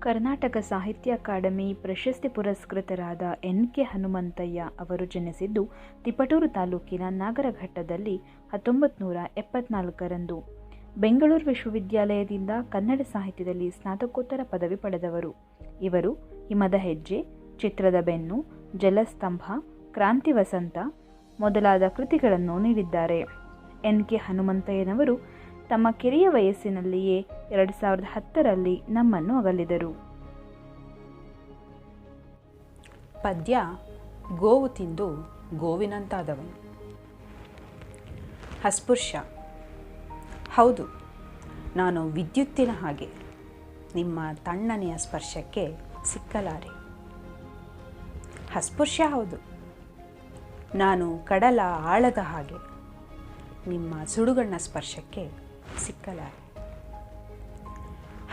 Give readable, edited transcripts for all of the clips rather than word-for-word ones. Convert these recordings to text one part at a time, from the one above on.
ಕರ್ನಾಟಕ ಸಾಹಿತ್ಯ ಅಕಾಡೆಮಿ ಪ್ರಶಸ್ತಿ ಪುರಸ್ಕೃತರಾದ ಎನ್.ಕೆ. ಹನುಮಂತಯ್ಯ ಅವರು ಜನಿಸಿದ್ದು ತಿಪಟೂರು ತಾಲೂಕಿನ ನಾಗರಘಟ್ಟದಲ್ಲಿ 1974ರಂದು. ಬೆಂಗಳೂರು ವಿಶ್ವವಿದ್ಯಾಲಯದಿಂದ ಕನ್ನಡ ಸಾಹಿತ್ಯದಲ್ಲಿ ಸ್ನಾತಕೋತ್ತರ ಪದವಿ ಪಡೆದವರು. ಇವರು ಹಿಮದ ಹೆಜ್ಜೆ, ಚಿತ್ರದ ಬೆನ್ನು, ಜಲಸ್ತಂಭ, ಕ್ರಾಂತಿ ವಸಂತ ಮೊದಲಾದ ಕೃತಿಗಳನ್ನು ನೀಡಿದ್ದಾರೆ. ಎನ್.ಕೆ. ಹನುಮಂತಯ್ಯನವರು ತಮ್ಮ ಕಿರಿಯ ವಯಸ್ಸಿನಲ್ಲಿಯೇ 2010ರಲ್ಲಿ ನಮ್ಮನ್ನು ಅಗಲಿದರು. ಪದ್ಯ ಗೋವು ತಿಂದು ಗೋವಿನಂತಾದವನು. ಅಸ್ಪೃಶ್ಯ. ಹೌದು, ನಾನು ವಿದ್ಯುತ್ತಿನ ಹಾಗೆ, ನಿಮ್ಮ ತಣ್ಣನೆಯ ಸ್ಪರ್ಶಕ್ಕೆ ಸಿಕ್ಕಲಾರೆ. ಅಸ್ಪೃಶ್ಯ. ಹೌದು, ನಾನು ಕಡಲ ಆಳದ ಹಾಗೆ, ನಿಮ್ಮ ಸುಡುಗಣ್ಣ ಸ್ಪರ್ಶಕ್ಕೆ ಸಿಕ್ಕಲಾರೆ.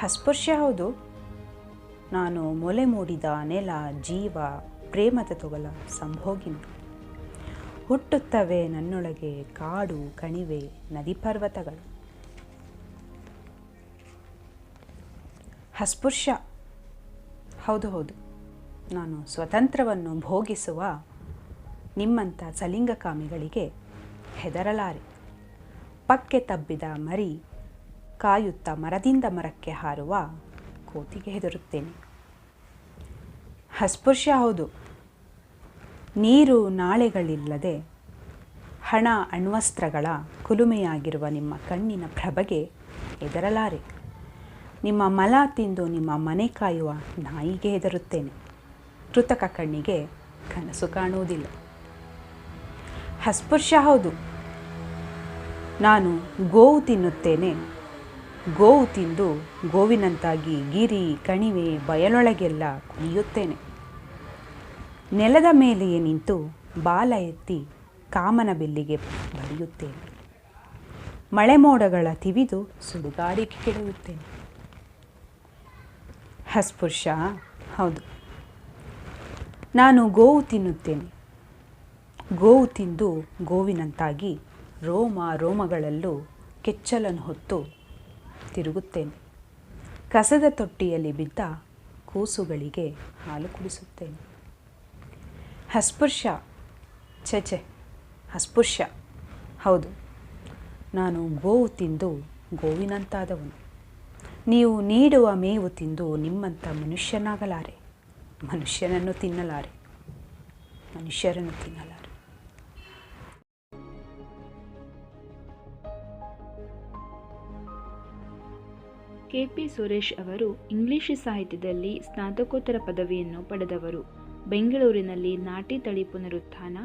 ಅಸ್ಪೃಶ್ಯ. ಹೌದು, ನಾನು ಮೊಲೆ ಮೂಡಿದ ನೆಲ, ಜೀವ, ಪ್ರೇಮದ ತೊಗಲ ಸಂಭೋಗಿನಿ. ಹುಟ್ಟುತ್ತವೆ ನನ್ನೊಳಗೆ ಕಾಡು, ಕಣಿವೆ, ನದಿ ಪರ್ವತಗಳು. ಅಸ್ಪೃಶ್ಯ. ಹೌದು ಹೌದು, ನಾನು ಸ್ವತಂತ್ರವನ್ನು ಭೋಗಿಸುವ ನಿಮ್ಮಂಥ ಸಲಿಂಗಕಾಮಿಗಳಿಗೆ ಹೆದರಲಾರೆ. ಪಕ್ಕೆ ತಬ್ಬಿದ ಮರಿ ಕಾಯುತ್ತಾ ಮರದಿಂದ ಮರಕ್ಕೆ ಹಾರುವ ಕೋತಿಗೆ ಹೆದರುತ್ತೇನೆ. ಅಸ್ಪೃಶ್ಯ. ಹೌದು, ನೀರು ನಾಳೆಗಳಿಲ್ಲದೆ ಹಣ ಅಣ್ವಸ್ತ್ರಗಳ ಕುಲುಮೆಯಾಗಿರುವ ನಿಮ್ಮ ಕಣ್ಣಿನ ಪ್ರಭೆಗೆ ಹೆದರಲಾರೆ. ನಿಮ್ಮ ಮಲ ತಿಂದು ನಿಮ್ಮ ಮನೆ ಕಾಯುವ ನಾಯಿಗೆ ಹೆದರುತ್ತೇನೆ. ಕೃತಕ ಕಣ್ಣಿಗೆ ಕನಸು ಕಾಣುವುದಿಲ್ಲ. ಅಸ್ಪೃಶ್ಯ. ಹೌದು, ನಾನು ಗೋವು ತಿನ್ನುತ್ತೇನೆ. ಗೋವು ತಿಂದು ಗೋವಿನಂತಾಗಿ ಗಿರಿ, ಕಣಿವೆ, ಬಯಲೊಳಗೆಲ್ಲ ಕುಣಿಯುತ್ತೇನೆ. ನೆಲದ ಮೇಲೆಯೇ ನಿಂತು ಬಾಲ ಎತ್ತಿ ಕಾಮನ ಬೆಲ್ಲಿಗೆ ಬಡಿಯುತ್ತೇನೆ. ಮಳೆ ಮೋಡಗಳ ತಿವಿದು ಸುಡುಗಾಡಿ ಕೆಡವುತ್ತೇನೆ. ಅಸ್ಪೃಶ್ಯ. ಹೌದು, ನಾನು ಗೋವು ತಿನ್ನುತ್ತೇನೆ. ಗೋವು ತಿಂದು ಗೋವಿನಂತಾಗಿ ರೋಮ ರೋಮಗಳಲ್ಲೂ ಕೆಚ್ಚಲನ್ನು ಹೊತ್ತು ತಿರುಗುತ್ತೇನೆ. ಕಸದ ತೊಟ್ಟಿಯಲ್ಲಿ ಬಿದ್ದ ಕೂಸುಗಳಿಗೆ ಹಾಲು ಕುಡಿಸುತ್ತೇನೆ. ಅಸ್ಪೃಶ್ಯ. ಛೆ, ಅಸ್ಪೃಶ್ಯ. ಹೌದು, ನಾನು ಗೋವು ತಿಂದು ಗೋವಿನಂತಾದವನು. ನೀವು ನೀಡುವ ಮೇವು ತಿಂದು ನಿಮ್ಮಂಥ ಮನುಷ್ಯನಾಗಲಾರೆ. ಮನುಷ್ಯರನ್ನು ತಿನ್ನಲಾರೆ. ಕೆ.ಪಿ. ಸುರೇಶ್ ಅವರು ಇಂಗ್ಲಿಷ್ ಸಾಹಿತ್ಯದಲ್ಲಿ ಸ್ನಾತಕೋತ್ತರ ಪದವಿಯನ್ನು ಪಡೆದವರು. ಬೆಂಗಳೂರಿನಲ್ಲಿ ನಾಟಿ ತಳಿ ಪುನರುತ್ಥಾನ,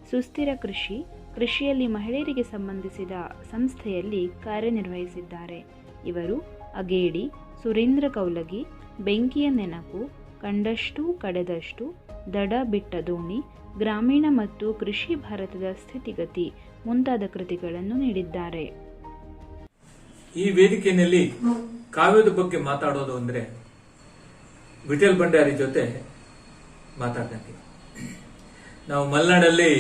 ಸುಸ್ಥಿರ ಕೃಷಿ, ಕೃಷಿಯಲ್ಲಿ ಮಹಿಳೆಯರಿಗೆ ಸಂಬಂಧಿಸಿದ ಸಂಸ್ಥೆಯಲ್ಲಿ ಕಾರ್ಯನಿರ್ವಹಿಸಿದ್ದಾರೆ. ಇವರು ಅಗೇಡಿ, ಸುರೇಂದ್ರ ಕೌಲಗಿ, ಬೆಂಕಿಯ ನೆನಪು, ಕಂಡಷ್ಟು ಕಡೆದಷ್ಟು, ದಡ ಬಿಟ್ಟ ದೋಣಿ, ಗ್ರಾಮೀಣ ಮತ್ತು ಕೃಷಿ ಭಾರತದ ಸ್ಥಿತಿಗತಿ ಮುಂತಾದ ಕೃತಿಗಳನ್ನು ನೀಡಿದ್ದಾರೆ. ಈ ವೇದಿಕೆಯಲ್ಲಿ ಕಾವ್ಯದ ಬಗ್ಗೆ ಮಾತಾಡೋದು ಅಂದ್ರೆ ವಿಠಲ್ ಭಂಡಾರಿ ಜೊತೆ ಮಾತಾಡ್ದಂಗೆ. ನಾವು ಮಲೆನಾಡಲ್ಲಿ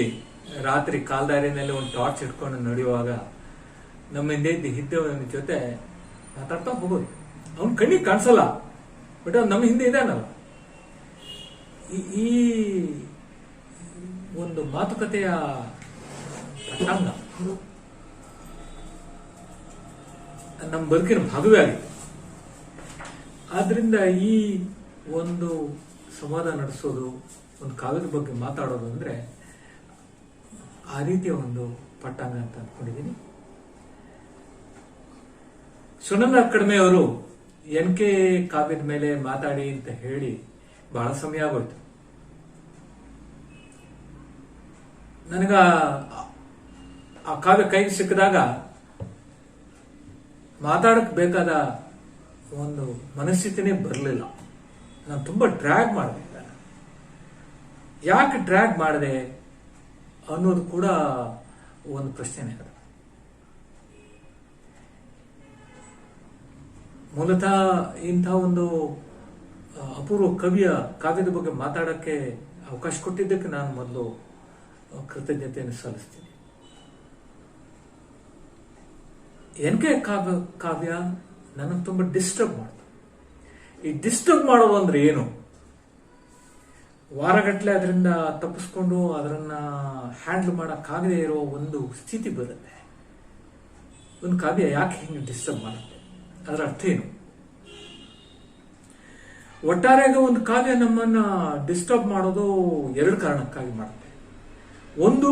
ರಾತ್ರಿ ಕಾಲ್ದಾರಿನಲ್ಲಿ ಒಂದು ಟಾರ್ಚ್ ಇಟ್ಕೊಂಡು ನಡೆಯುವಾಗ ನಮ್ಮ ಹಿಂದೆ ಇದ್ದವನ ಜೊತೆ ಮಾತಾಡ್ತಾ ಹೋಗೋದು. ಅವನ್ ಕಣ್ಣಿಗೆ ಕಾಣಿಸಲ್ಲ, ಬಟ್ ಅವ್ನು ನಮ್ಮ ಹಿಂದೆ ಇದ್ದಾನಲ್ಲ. ಈ ಒಂದು ಮಾತುಕತೆಯ ಪಟ್ಟಾಂಗ ನಮ್ಮ ಬದುಕಿನ ಭಾಗವೇ ಆಗಿದೆ. ಆದ್ರಿಂದ ಈ ಒಂದು ಸಂವಾದ ನಡೆಸೋದು, ಒಂದು ಕಾವ್ಯದ ಬಗ್ಗೆ ಮಾತಾಡೋದು ಅಂದ್ರೆ ಆ ರೀತಿಯ ಒಂದು ಪಟ್ಟಾಂಗ ಅಂತ ಅಂದ್ಕೊಂಡಿದ್ದೀನಿ. ಸುನಂದ ಅಕಾಡೆಮಿ ಅವರು ಎನ್.ಕೆ. ಕಾವ್ಯದ ಮೇಲೆ ಮಾತಾಡಿ ಅಂತ ಹೇಳಿ ಬಹಳ ಸಮಯ ಆಗೋಯ್ತು. ನನಗ ಆ ಕಾವ್ಯ ಕೈಗೆ ಸಿಕ್ಕಿದಾಗ ಮಾತಾಡಕ್ ಬೇಕಾದ ಒಂದು ಮನಸ್ಥಿತಿನೇ ಬರಲಿಲ್ಲ. ನಾನು ತುಂಬಾ ಡ್ರ್ಯಾಗ್ ಮಾಡಿದೆ. ಯಾಕೆ ಡ್ರ್ಯಾಗ್ ಮಾಡಿದೆ ಅನ್ನೋದು ಕೂಡ ಒಂದು ಪ್ರಶ್ನೆ. ಮೂಲತಃ ಇಂಥ ಒಂದು ಅಪೂರ್ವ ಕಾವ್ಯದ ಬಗ್ಗೆ ಮಾತಾಡಕ್ಕೆ ಅವಕಾಶ ಕೊಟ್ಟಿದ್ದಕ್ಕೆ ನಾನು ಮೊದಲು ಕೃತಜ್ಞತೆಯನ್ನು ಸಲ್ಲಿಸ್ತೀನಿ. ಎನ್.ಕೆ. ಕಾವ್ಯ ನನಗೆ ತುಂಬ ಡಿಸ್ಟರ್ಬ್ ಮಾಡ್ತು. ಈ ಡಿಸ್ಟರ್ಬ್ ಮಾಡೋದು ಅಂದ್ರೆ ಏನು? ವಾರಗಟ್ಟಲೆ ಅದರಿಂದ ತಪ್ಪಿಸ್ಕೊಂಡು ಅದನ್ನ ಹ್ಯಾಂಡಲ್ ಮಾಡೋಕ್ಕಾಗದೇ ಇರೋ ಒಂದು ಸ್ಥಿತಿ ಬರುತ್ತೆ. ಒಂದು ಕಾವ್ಯ ಯಾಕೆ ಹಿಂಗೆ ಡಿಸ್ಟರ್ಬ್ ಮಾಡುತ್ತೆ? ಅದರ ಅರ್ಥ ಏನು? ಒಟ್ಟಾರೆಯಾಗಿ ಒಂದು ಕಾವ್ಯ ನಮ್ಮನ್ನ ಡಿಸ್ಟರ್ಬ್ ಮಾಡೋದು ಎರಡು ಕಾರಣಕ್ಕಾಗಿ ಮಾಡುತ್ತೆ. ಒಂದು,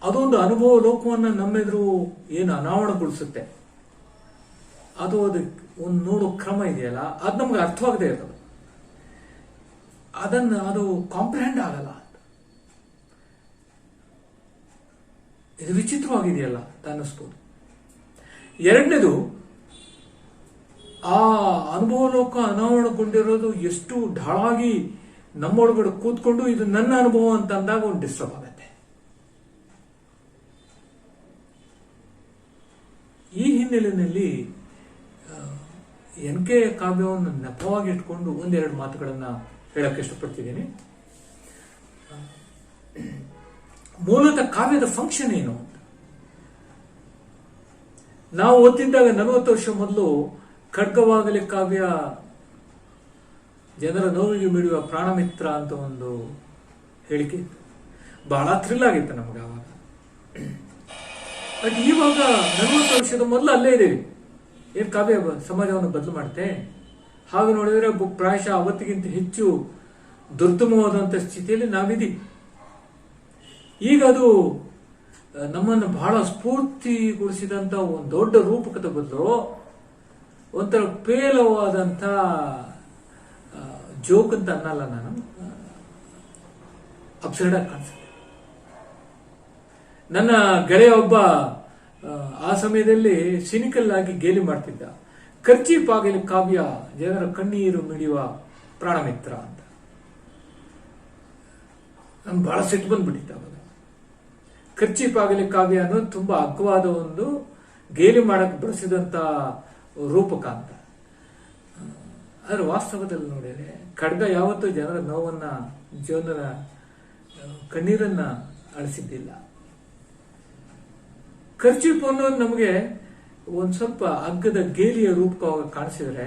ಅದೊಂದು ಅನುಭವ ಲೋಕವನ್ನು ನಮ್ಮೆದುರು ಏನು ಅನಾವರಣಗೊಳಿಸುತ್ತೆ, ಅದು ಒಂದು ನೋಡೋ ಕ್ರಮ ಇದೆಯಲ್ಲ, ಅದು ನಮ್ಗೆ ಅರ್ಥವಾಗದೇ ಇರೋದು, ಅದು ಕಾಂಪ್ರಿಹೆಂಡ್ ಆಗಲ್ಲ. ಇದು ವಿಚಿತ್ರವಾಗಿದೆಯಲ್ಲ ಅಂತ ಅನ್ನಿಸ್ಬೋದು. ಎರಡನೇದು, ಆ ಅನುಭವ ಲೋಕ ಅನಾವರಣಗೊಂಡಿರೋದು ಎಷ್ಟು ಢಾಳಾಗಿ ನಮ್ಮೊಳಗಡೆ ಕೂತ್ಕೊಂಡು ಇದು ನನ್ನ ಅನುಭವ ಅಂತ ಅಂದಾಗ ಒಂದು ಡಿಸ್ಟರ್ಬ್ ಆಗತ್ತೆ. ಈ ಹಿನ್ನೆಲೆಯಲ್ಲಿ NK ಕಾವ್ಯವನ್ನು ನೆಪವಾಗಿ ಇಟ್ಕೊಂಡು ಒಂದೆರಡು ಮಾತುಗಳನ್ನ ಹೇಳಕ್ಕೆ ಇಷ್ಟಪಡ್ತಿದ್ದೀನಿ. ಮೂಲತಃ ಕಾವ್ಯದ ಫಂಕ್ಷನ್ ಏನು ಅಂತ ನಾವು ಓದ್ತಿದ್ದಾಗ 40 ವರ್ಷ ಮೊದಲು ಖಡ್ಗವಾಗಲಿ ಕಾವ್ಯ ಜನರ ನೋವಿಗೆ ಮಿಡಿಯುವ ಪ್ರಾಣಮಿತ್ರ ಅಂತ ಒಂದು ಹೇಳಿಕೆ ಇತ್ತು. ಬಹಳ ಥ್ರಿಲ್ ಆಗಿತ್ತು ನಮಗೆ ಆವಾಗ. ಬಟ್ ಇವಾಗ 40 ವರ್ಷದ ಮೊದಲು ಅಲ್ಲೇ ಇದ್ದೀವಿ. ಏನ್ ಕಾವ್ಯ ಸಮಾಜವನ್ನು ಬದಲು ಮಾಡುತ್ತೆ? ಹಾಗೆ ನೋಡಿದ್ರೆ ಪ್ರಾಯಶಃ ಅವತ್ತಿಗಿಂತ ಹೆಚ್ಚು ದುರ್ಗಮವಾದಂಥ ಸ್ಥಿತಿಯಲ್ಲಿ ನಾವಿದ್ದೀವಿ. ಈಗ ಅದು ನಮ್ಮನ್ನು ಬಹಳ ಸ್ಫೂರ್ತಿಗೊಳಿಸಿದಂಥ ಒಂದು ದೊಡ್ಡ ರೂಪಕದ ಬದಲು ಒಂಥರ ಪೇಲವಾದಂಥ ಜೋಕ್ ಅಂತ ಅನ್ನಲ್ಲ ನಾನು, ಅಬ್ಸರ್ಡ್ ಆಗಿ ಕಾಣಿಸುತ್ತೆ. ನನ್ನ ಗೆಳೆಯ ಒಬ್ಬ ಆ ಸಮಯದಲ್ಲಿ ಸಿನಿಕಲ್ ಆಗಿ ಗೇಲಿ ಮಾಡ್ತಿದ್ದ. ಕರ್ಚೀಪ್ ಆಗಲಿ ಕಾವ್ಯ ಜನರ ಕಣ್ಣೀರು ಮಿಡಿಯುವ ಪ್ರಾಣಮಿತ್ರ ಅಂತ. ನಮ್ಗೆ ಬಹಳ ಸಿಟ್ಟು ಬಂದ್ಬಿಟ್ಟಿತ್ತು ಅವಾಗ. ಕರ್ಚೀಪ್ ಆಗಲಿ ಕಾವ್ಯ ಅನ್ನೋದು ತುಂಬಾ ಅಗ್ಗವಾದ ಒಂದು ಗೇಲಿ ಮಾಡಕ್ಕೆ ಬಳಸಿದಂತ ರೂಪಕ ಅಂತ. ಆದ್ರೆ ವಾಸ್ತವದಲ್ಲಿ ನೋಡಿದ್ರೆ ಖಡ್ಗ ಯಾವತ್ತೂ ಜನರ ನೋವನ್ನ, ಜೀವನದ ಕಣ್ಣೀರನ್ನ ಅಳಿಸಿದ್ದಿಲ್ಲ. ಕರ್ಚೀಪ್ ಅನ್ನೋದು ನಮಗೆ ಒಂದ್ ಸ್ವಲ್ಪ ಅಗ್ಗದ ಗೇಲಿಯ ರೂಪಕವಾಗಿ ಕಾಣಿಸಿದ್ರೆ,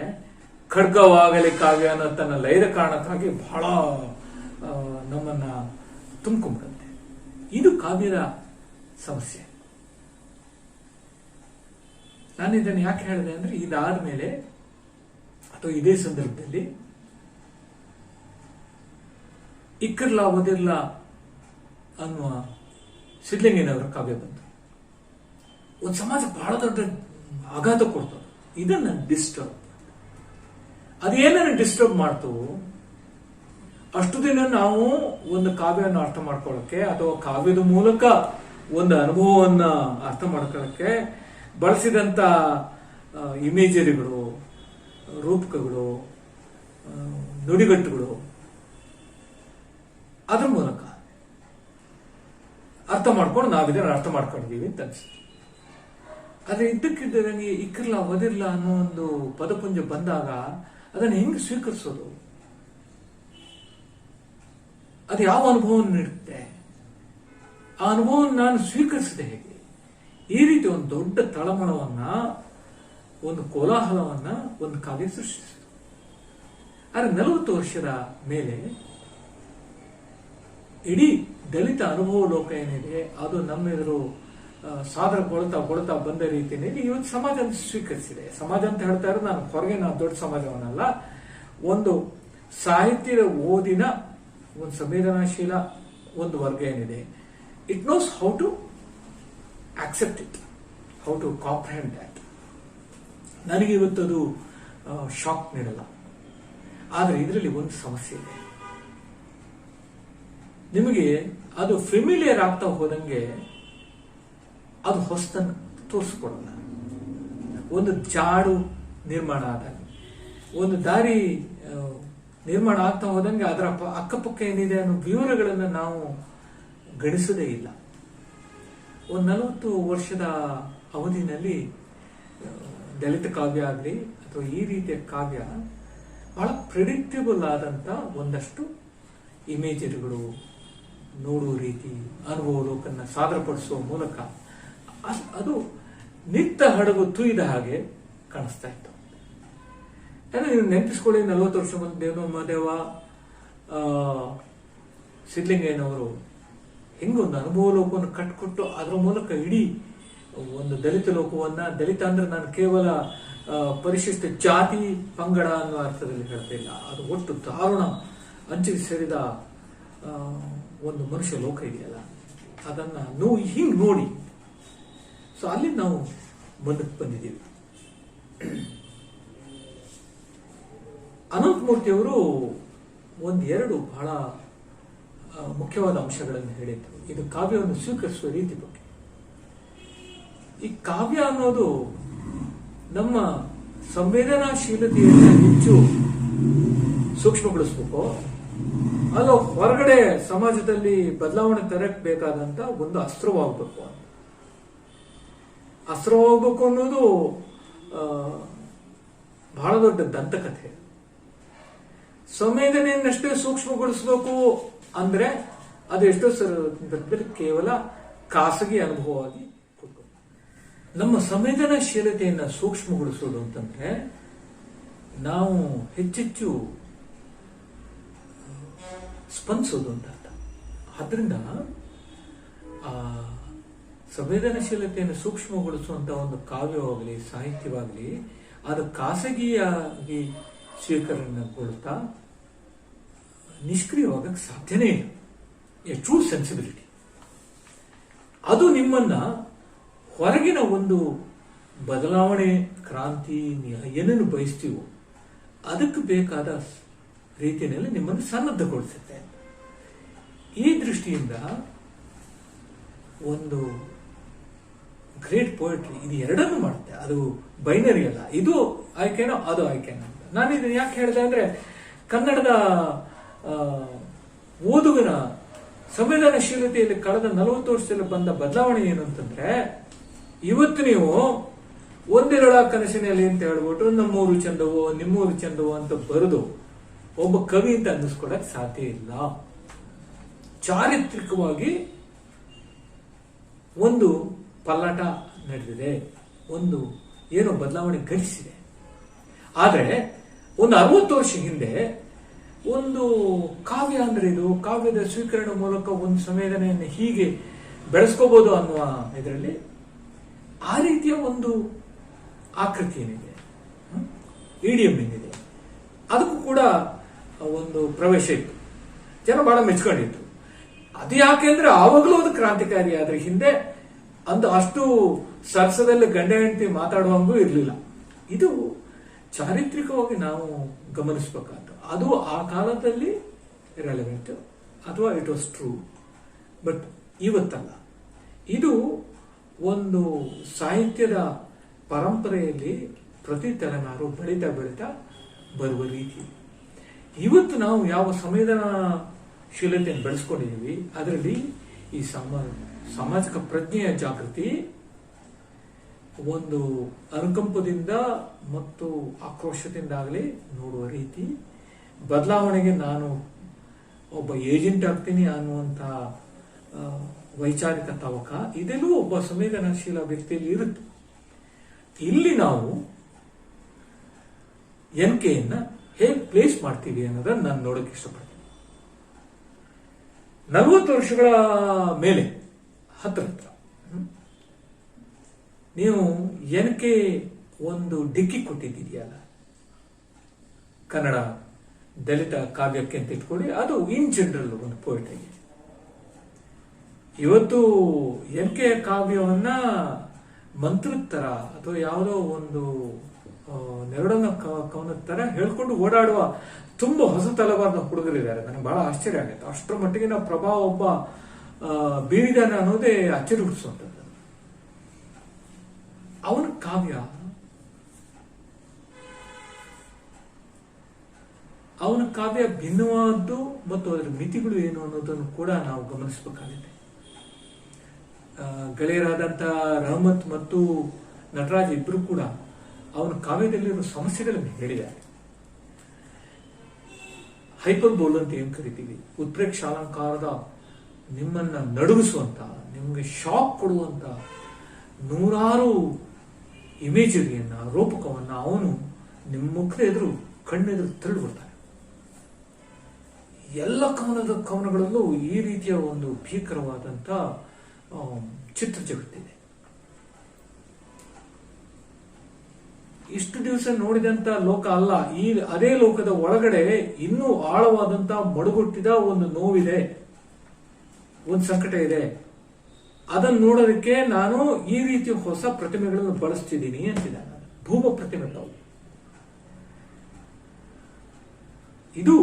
ಖಡ್ಗವಾಗಲಿ ಕಾವ್ಯ ಅನ್ನೋ ತನ್ನ ಲಯದ ಕಾರಣಕ್ಕಾಗಿ ಬಹಳ ನಮ್ಮನ್ನ ತುಂಬಿಕೊಂಡ್ಬಿಡುತ್ತೆ. ಇದು ಕಾವ್ಯದ ಸಮಸ್ಯೆ. ನಾನು ಇದನ್ನು ಯಾಕೆ ಹೇಳಿದೆ ಅಂದ್ರೆ, ಇದಾದ ಮೇಲೆ ಅಥವಾ ಇದೇ ಸಂದರ್ಭದಲ್ಲಿ ಇಕ್ಕರ್ಲಾ ಓದಿರ್ಲ ಅನ್ನುವ ಸಿದ್ಲಿಂಗಯ್ಯನವರ ಕಾವ್ಯ ಬಂತು. ಒಂದು ಸಮಾಜ ಬಹಳ ದೊಡ್ಡ ಆಘಾತ ಕೊಡ್ತದೆ. ಇದನ್ನ ಡಿಸ್ಟರ್ಬ್, ಅದೇನನ್ನು ಡಿಸ್ಟರ್ಬ್ ಮಾಡ್ತು, ಅಷ್ಟು ದಿನ ನಾವು ಒಂದು ಕಾವ್ಯವನ್ನು ಅರ್ಥ ಮಾಡ್ಕೊಳ್ಳೋಕೆ ಅಥವಾ ಕಾವ್ಯದ ಮೂಲಕ ಒಂದು ಅನುಭವವನ್ನ ಅರ್ಥ ಮಾಡ್ಕೊಳ್ಳೋಕೆ ಬಳಸಿದಂತ ಇಮೇಜರಿಗಳು, ರೂಪಕಗಳು, ನುಡಿಗಟ್ಟುಗಳು, ಅದ್ರ ಮೂಲಕ ಅರ್ಥ ಮಾಡ್ಕೊಂಡು ನಾವಿದನ್ನು ಅರ್ಥ ಮಾಡ್ಕೊಂಡಿದ್ದೀವಿ ಅಂತ ಅನ್ಸುತ್ತೆ. ಆದ್ರೆ ಇದ್ದಕ್ಕಿದ್ದಂಗೆ ಇಕ್ಕಿರ್ಲ ಓದಿರ್ಲ ಅನ್ನೋ ಒಂದು ಪದಪುಂಜ ಬಂದಾಗ ಅದನ್ನು ಹೆಂಗೆ ಸ್ವೀಕರಿಸೋದು? ಅದು ಯಾವ ಅನುಭವವನ್ನು ನೀಡುತ್ತೆ? ಆ ಅನುಭವವನ್ನು ನಾನು ಸ್ವೀಕರಿಸಿದೆ ಹೇಗೆ? ಈ ರೀತಿ ಒಂದು ದೊಡ್ಡ ತಳಮಳವನ್ನ, ಒಂದು ಕೋಲಾಹಲವನ್ನ ಒಂದು ಕಾವ್ಯ ಸೃಷ್ಟಿಸಿತು. ಆದ್ರೆ 40 ವರ್ಷದ ಮೇಲೆ ಇಡೀ ದಲಿತ ಅನುಭವ ಲೋಕ ಏನಿದೆ ಅದು ನಮ್ಮೆದುರು ಸಾದರಗೊಳ್ತಾ ಬಂದ ರೀತಿಯಲ್ಲಿ ಇವತ್ತು ಸಮಾಜ ಸ್ವೀಕರಿಸಿದೆ. ಸಮಾಜ ಅಂತ ಹೇಳ್ತಾ ಇರೋದು ನಾನು ಹೊರಗೆ ನಾವು ದೊಡ್ಡ ಸಮಾಜವನ್ನಲ್ಲ, ಒಂದು ಸಾಹಿತ್ಯದ ಓದಿನ ಒಂದು ಸಂವೇದನಾಶೀಲ ಒಂದು ವರ್ಗ ಏನಿದೆ, it knows how to accept it, how to comprehend that. ನನಗೆ ಇವತ್ತದು ಶಾಕ್ ನೀಡಲ್ಲ. ಆದರೆ ಇದರಲ್ಲಿ ಒಂದು ಸಮಸ್ಯೆ ಇದೆ. ನಿಮಗೆ ಅದು ಫೆಮಿಲಿಯರ್ ಆಗ್ತಾ ಹೋದಂಗೆ ಅದು ಹೊಸತನ್ನು ತೋರಿಸ್ಕೊಡಲ್ಲ. ಒಂದು ಜಾಡು ನಿರ್ಮಾಣ ಆದಾಗ, ಒಂದು ದಾರಿ ನಿರ್ಮಾಣ ಆಗ್ತಾ ಹೋದಂಗೆ ಅದರ ಅಕ್ಕಪಕ್ಕ ಏನಿದೆ ಅನ್ನೋ ವಿವರಗಳನ್ನು ನಾವು ಗಣಿಸೋದೇ ಇಲ್ಲ. ಒಂದು 40 ವರ್ಷದ ಅವಧಿನಲ್ಲಿ ದಲಿತ ಕಾವ್ಯ ಆಗಲಿ ಅಥವಾ ಈ ರೀತಿಯ ಕಾವ್ಯ ಬಹಳ ಪ್ರಿಡಿಕ್ಟಬಲ್ ಆದಂತ ಒಂದಷ್ಟು ಇಮೇಜರಿಗಳು, ನೋಡುವ ರೀತಿ, ಅನುಭವ ಲೋಕನ್ನ ಸಾದರಪಡಿಸುವ ಮೂಲಕ ಅದು ನಿತ್ತ ಹಡಗು ತುಯ್ದ ಹಾಗೆ ಕಾಣಿಸ್ತಾ ಇತ್ತು. ಯಾಕಂದ್ರೆ ನೀವು ನೆನಪಿಸ್ಕೊಳ್ಳಿ, 40 ವರ್ಷ ಮುಂದೆ ದೇವನೂರು ಮಹದೇವ, ಸಿದ್ಧಲಿಂಗಯ್ಯನವರು ಹೆಂಗೊಂದು ಅನುಭವ ಲೋಕವನ್ನು ಕಟ್ಕೊಟ್ಟು ಅದರ ಮೂಲಕ ಇಡೀ ಒಂದು ದಲಿತ ಲೋಕವನ್ನ, ದಲಿತ ಅಂದ್ರೆ ನಾನು ಕೇವಲ ಪರಿಶಿಷ್ಟ ಜಾತಿ ಪಂಗಡ ಅನ್ನೋ ಅರ್ಥದಲ್ಲಿ ಹೇಳ್ತಾ ಇಲ್ಲ, ಅದು ಒಟ್ಟು ದಾರುಣ ಅಂಚಿಗೆ ಸೇರಿದ ಒಂದು ಮನುಷ್ಯ ಲೋಕ ಇದೆಯಲ್ಲ, ಅದನ್ನ ಹಿಂಗ್ ನೋಡಿ, ಸೊ ಅಲ್ಲಿ ನಾವು ಮುಂದಕ್ಕೆ ಬಂದಿದ್ದೀವಿ. ಅನಂತಮೂರ್ತಿಯವರು ಒಂದೆರಡು ಬಹಳ ಮುಖ್ಯವಾದ ಅಂಶಗಳನ್ನು ಹೇಳಿದ್ರು ಇದು ಕಾವ್ಯವನ್ನು ಸ್ವೀಕರಿಸುವ ರೀತಿ ಬಗ್ಗೆ. ಈ ಕಾವ್ಯ ಅನ್ನೋದು ನಮ್ಮ ಸಂವೇದನಾಶೀಲತೆಯನ್ನು ಹೆಚ್ಚು ಸೂಕ್ಷ್ಮಗೊಳಿಸ್ಬೇಕು, ಅಲ್ಲ ಹೊರಗಡೆ ಸಮಾಜದಲ್ಲಿ ಬದಲಾವಣೆ ತರಕ್ ಬೇಕಾದಂತ ಒಂದು ಅಸ್ತ್ರವಾಗಬೇಕು. ಅಸ್ತ್ರವಾಗಬೇಕು ಅನ್ನೋದು ಬಹಳ ದೊಡ್ಡ ದಂತಕಥೆ. ಸಂವೇದನೆಯನ್ನಷ್ಟೇ ಸೂಕ್ಷ್ಮಗೊಳಿಸಬೇಕು ಅಂದ್ರೆ ಅದು ಎಷ್ಟೋ ಸಂದರ್ಭದಲ್ಲಿ ಕೇವಲ ಖಾಸಗಿ ಅನುಭವವಾಗಿ ನಮ್ಮ ಸಂವೇದನಾಶೀಲತೆಯನ್ನ ಸೂಕ್ಷ್ಮಗೊಳಿಸೋದು ಅಂತಂದ್ರೆ ನಾವು ಹೆಚ್ಚೆಚ್ಚು ಸ್ಪಂದಿಸೋದು ಅಂತ ಅರ್ಥ. ಆದ್ರಿಂದ ಆ ಸಂವೇದನಾಶೀಲತೆಯನ್ನು ಸೂಕ್ಷ್ಮಗೊಳಿಸುವಂತ ಒಂದು ಕಾವ್ಯವಾಗಲಿ ಸಾಹಿತ್ಯವಾಗಲಿ ಅದು ಖಾಸಗಿಯಾಗಿ ಸ್ವೀಕರಣಗೊಳ್ತಾ ನಿಷ್ಕ್ರಿಯವಾಗಕ್ಕೆ ಸಾಧ್ಯನೇ ಇಲ್ಲ. ಎ ಟ್ರೂ ಸೆನ್ಸಿಬಿಲಿಟಿ ಅದು ನಿಮ್ಮನ್ನ ಹೊರಗಿನ ಒಂದು ಬದಲಾವಣೆ, ಕ್ರಾಂತಿ, ಏನೇನು ಬಯಸ್ತೀವೋ ಅದಕ್ಕೆ ಬೇಕಾದ ರೀತಿಯಲ್ಲಿ ನಿಮ್ಮನ್ನು ಸನ್ನದ್ಧಗೊಳಿಸುತ್ತೆ. ಈ ದೃಷ್ಟಿಯಿಂದ ಒಂದು ಗ್ರೇಟ್ ಪೋಯಟ್ರಿ ಇದು ಎರಡನ್ನು ಮಾಡುತ್ತೆ. ಅದು ಬೈನರಿ ಅಲ್ಲ, ಇದು ಆಯ್ಕೆನೋ ಅದು ಆಯ್ಕೆನೋ ಅಂತ. ನಾನು ಇದನ್ನ ಯಾಕೆ ಹೇಳಿದೆ ಅಂದ್ರೆ ಕನ್ನಡದ ಓದುಗನ ಸಂವೇದನಾಶೀಲತೆಯಲ್ಲಿ ಕಳೆದ 40 ವರ್ಷದಲ್ಲಿ ಬಂದ ಬದಲಾವಣೆ ಏನು ಅಂತಂದ್ರೆ, ಇವತ್ತು ನೀವು ಒಂದೆರಡ ಕನಸಿನಲ್ಲಿ ಅಂತ ಹೇಳ್ಬಿಟ್ಟು ನಮ್ಮೂರು ಚಂದವೋ ನಿಮ್ಮೂರು ಚಂದವೋ ಅಂತ ಬರೆದು ಒಬ್ಬ ಕವಿ ಅಂತ ಅನ್ನಿಸ್ಕೊಳಕ್ ಸಾಧ್ಯ ಇಲ್ಲ. ಚಾರಿತ್ರಿಕವಾಗಿ ಒಂದು ಪಲ್ಲಾಟ ನಡೆದಿದೆ, ಒಂದು ಏನೋ ಬದಲಾವಣೆ ಘಟಿಸಿದೆ. ಆದ್ರೆ ಒಂದು 60 ವರ್ಷ ಹಿಂದೆ ಒಂದು ಕಾವ್ಯ ಅಂದ್ರೆ ಇದು ಕಾವ್ಯದ ಸ್ವೀಕರಣೆ ಮೂಲಕ ಒಂದು ಸಂವೇದನೆಯನ್ನು ಹೀಗೆ ಬೆಳೆಸ್ಕೋಬಹುದು ಅನ್ನುವ ಇದರಲ್ಲಿ ಆ ರೀತಿಯ ಒಂದು ಆಕೃತಿ ಏನಿದೆ, ಇಡಿಯಂ ಏನಿದೆ, ಅದಕ್ಕೂ ಕೂಡ ಒಂದು ಪ್ರವೇಶ ಇತ್ತು. ಜನ ಬಹಳ ಮೆಚ್ಕೊಂಡಿತ್ತು. ಅದು ಯಾಕೆಂದ್ರೆ ಆವಾಗಲೂ ಅದು ಕ್ರಾಂತಿಕಾರಿ, ಆದ್ರೆ ಹಿಂದೆ ಅಷ್ಟು ಸರ್ಸದಲ್ಲಿ ಗಂಡ ಹೆಂಡತಿ ಮಾತಾಡುವಂಗೂ ಇರಲಿಲ್ಲ. ಇದು ಚಾರಿತ್ರಿಕವಾಗಿ ನಾವು ಗಮನಿಸಬೇಕಾದ, ಅದು ಆ ಕಾಲದಲ್ಲಿ ರೆಲೆವೆಂಟ್ ಅಥವಾ ಇಟ್ ವಾಸ್ ಟ್ರೂ, ಬಟ್ ಇವತ್ತಲ್ಲ. ಇದು ಒಂದು ಸಾಹಿತ್ಯದ ಪರಂಪರೆಯಲ್ಲಿ ಪ್ರತಿ ತಲೆಮಾರು ಬೆಳೀತಾ ಬೆಳೀತಾ ಬರುವ ರೀತಿ. ಇವತ್ತು ನಾವು ಯಾವ ಸಂವೇದನಾಶೀಲತೆಯನ್ನು ಬೆಳೆಸ್ಕೊಂಡಿದ್ದೀವಿ ಅದರಲ್ಲಿ ಈ ಸಾಮಾಜಿಕ ಪ್ರಜ್ಞೆಯ ಜಾಗೃತಿ, ಒಂದು ಅನುಕಂಪದಿಂದ ಮತ್ತು ಆಕ್ರೋಶದಿಂದಾಗಲಿ ನೋಡುವ ರೀತಿ, ಬದಲಾವಣೆಗೆ ನಾನು ಒಬ್ಬ ಏಜೆಂಟ್ ಆಗ್ತೀನಿ ಅನ್ನುವಂಥ ವೈಚಾರಿಕ ತವಕ, ಇದೆಲ್ಲೂ ಒಬ್ಬ ಸಂವೇದನಾಶೀಲ ವ್ಯಕ್ತಿಯಲ್ಲಿ ಇರುತ್ತೆ. ಇಲ್ಲಿ ನಾವು ಎನ್ಕೆಯನ್ನ ಹೇಗೆ ಪ್ಲೇಸ್ ಮಾಡ್ತೀವಿ ಅನ್ನೋದನ್ನ ನಾನು ನೋಡಕ್ಕೆ ಇಷ್ಟಪಡ್ತೀನಿ. 40 ವರ್ಷಗಳ ಮೇಲೆ ಹತ್ರ ನೀವು ಎನ್ಕೆ ಒಂದು ಡಿಕ್ಕಿ ಕೊಟ್ಟಿದ್ದೀಯಲ್ಲ ಕನ್ನಡ ದಲಿತ ಕಾವ್ಯಕ್ಕೆ ಅಂತ ಇಟ್ಕೊಳ್ಳಿ, ಅದು ಇನ್ ಜನರಲ್ ಒಂದು ಪೋಯಿಟ್ರಿಗೆ. ಇವತ್ತು ಎನ್ಕೆ ಕಾವ್ಯವನ್ನ ಮಂತ್ರದ ತರ ಅಥವಾ ಯಾವುದೋ ಒಂದು ನೆರಳನ್ನ ಕವನದ ತರ ಹೇಳ್ಕೊಂಡು ಓಡಾಡುವ ತುಂಬಾ ಹೊಸ ತಲೆಮಾರಿನ ಹುಡುಗರಿದ್ದಾರೆ. ನನಗೆ ಬಹಳ ಆಶ್ಚರ್ಯ ಆಗುತ್ತೆ. ಅಷ್ಟರ ಮಟ್ಟಿಗಿನ ಪ್ರಭಾವ ಒಬ್ಬ ಬೀರಿದಾನ ಅನ್ನೋದೇ ಅಚ್ಚರಿ ಹುಟ್ಟಿಸುವಂಥದ್ದು. ಅವನ ಕಾವ್ಯ, ಅವನ ಕಾವ್ಯ ಭಿನ್ನವಾದ್ದು ಮತ್ತು ಅದರ ಮಿತಿಗಳು ಏನು ಅನ್ನೋದನ್ನು ಕೂಡ ನಾವು ಗಮನಿಸಬೇಕಾಗಿದೆ. ಗೆಳೆಯರಾದಂಥ ರಹಮತ್ ಮತ್ತು ನಟರಾಜ್ ಇಬ್ರು ಕೂಡ ಅವನ ಕಾವ್ಯದಲ್ಲಿರುವ ಸಮಸ್ಯೆಗಳನ್ನು ಹೇಳಿದ್ದಾರೆ. ಹೈಪರ್ ಬೋಲ್ ಅಂತ ಏನ್ ಕರಿತೀವಿ, ಉತ್ಪ್ರೇಕ್ಷಾಲಂಕಾರದ ನಿಮ್ಮನ್ನ ನಡುಗಿಸುವಂತ, ನಿಮಗೆ ಶಾಕ್ ಕೊಡುವಂತ ನೂರಾರು ಇಮೇಜರಿಯನ್ನ, ರೂಪಕವನ್ನ ಅವನು ನಿಮ್ಮ ಮುಖದ ಎದುರು ಕಣ್ಣೆದುರು ತಿಳಿದು ಬರ್ತಾನೆ. ಎಲ್ಲ ಕವನಗಳಲ್ಲೂ ಈ ರೀತಿಯ ಒಂದು ಭೀಕರವಾದಂಥ ಚಿತ್ರ ಜಗತ್ತಿದೆ. ಇಷ್ಟು ದಿವಸ ನೋಡಿದಂತ ಲೋಕ ಅಲ್ಲ, ಅದೇ ಲೋಕದ ಒಳಗಡೆ ಇನ್ನೂ ಆಳವಾದಂತ ಮಡುಗುಟ್ಟಿದ ಒಂದು ನೋವಿದೆ, ಒಂದು ಸಂಕಟ ಇದೆ. ಅದನ್ನು ನೋಡೋದಕ್ಕೆ ನಾನು ಈ ರೀತಿಯ ಹೊಸ ಪ್ರತಿಮೆಗಳನ್ನು ಬಳಸ್ತಿದ್ದೀನಿ ಅಂತಿದ್ದಾನೆ. ಭೂಮ ಪ್ರತಿಮೆಗಳು ಇದು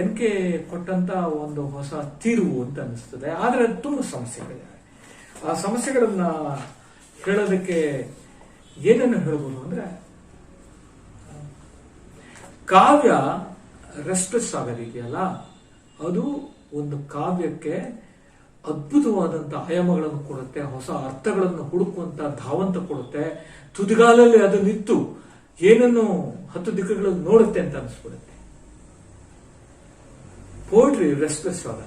ಎನ್ ಕೆ ಕೊಟ್ಟಂತ ಒಂದು ಹೊಸ ತಿರುವು ಅಂತ ಅನಿಸ್ತದೆ. ಆದ್ರೆ ತುಂಬಾ ಸಮಸ್ಯೆಗಳಿವೆ. ಆ ಸಮಸ್ಯೆಗಳನ್ನ ಹೇಳೋದಕ್ಕೆ ಏನನ್ನು ಹೇಳ್ಬೋದು ಅಂದ್ರೆ, ಕಾವ್ಯ ರೆಸ್ಟ್ರೆಸ್ ಆಗೋದಿದೆಯಲ್ಲ, ಅದು ಒಂದು ಕಾವ್ಯಕ್ಕೆ ಅದ್ಭುತವಾದಂಥ ಆಯಾಮಗಳನ್ನು ಕೊಡುತ್ತೆ, ಹೊಸ ಅರ್ಥಗಳನ್ನು ಹುಡುಕುವಂತ ಧಾವಂತ ಕೊಡುತ್ತೆ. ತುದಿಗಾಲಲ್ಲಿ ಅದು ನಿಂತು ಏನನ್ನು 10 ದಿಕ್ಕುಗಳಲ್ಲಿ ನೋಡುತ್ತೆ ಅಂತ ಅನಿಸ್ಬಿಡುತ್ತೆ. ಪೋಟ್ರಿ ರೆಸ್ಟ್ಲೆಸ್ ಆಗ,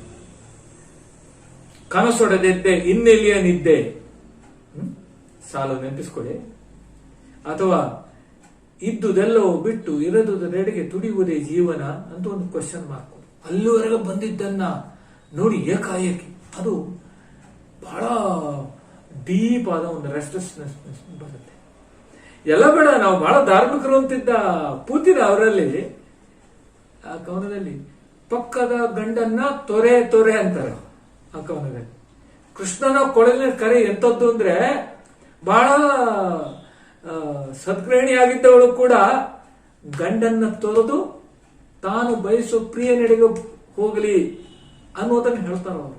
ಕನಸೊಡೆದೆದ್ದೆ ಇನ್ನೆಲ್ಲಿಯ ನಿದ್ದೆ ಸಾಲು ನೆನಪಿಸ್ಕೊಳ್ಳಿ, ಅಥವಾ ಇದ್ದುದೆಲ್ಲವೂ ಬಿಟ್ಟು ಇರದುದರೆಡೆಗೆ ತುಡಿಯುವುದೇ ಜೀವನ ಅಂತ ಒಂದು ಕ್ವಶನ್ ಮಾರ್ಕ್. ಅಲ್ಲಿವರೆಗೆ ಬಂದಿದ್ದನ್ನ ನೋಡಿ ಏಕಾಏಕಿ ಅದು ಬಹಳ ಡೀಪ್ ಆದ ಒಂದು ರೆಸ್ಟ್ಲೆಸ್ನೆಸ್ ಬರುತ್ತೆ. ಎಲ್ಲ ಬೇಡ, ನಾವು ಬಹಳ ಧಾರ್ಮಿಕರು ಅಂತಿದ್ದ ಪೂತಿನ ಅವರಲ್ಲಿ ಆ ಕವನದಲ್ಲಿ ಪಕ್ಕದ ಗಂಡನ್ನ ತೊರೆ ತೊರೆ ಅಂತಾರೆ. ಆ ಕವನದಲ್ಲಿ ಕೃಷ್ಣನ ಕೊಳಲಿನ ಕರೆ ಎಂತದ್ದು ಅಂದ್ರೆ, ಬಹಳ ಸದ್ಗ್ರಹಿಣಿಯಾಗಿದ್ದವಳು ಕೂಡ ಗಂಡನ್ನ ತೊರೆದು ತಾನು ಬಯಸೋ ಪ್ರಿಯ ನಡೆಗೆ ಹೋಗಲಿ ಅನ್ನೋದನ್ನು ಹೇಳ್ತಾರ ಅವರು.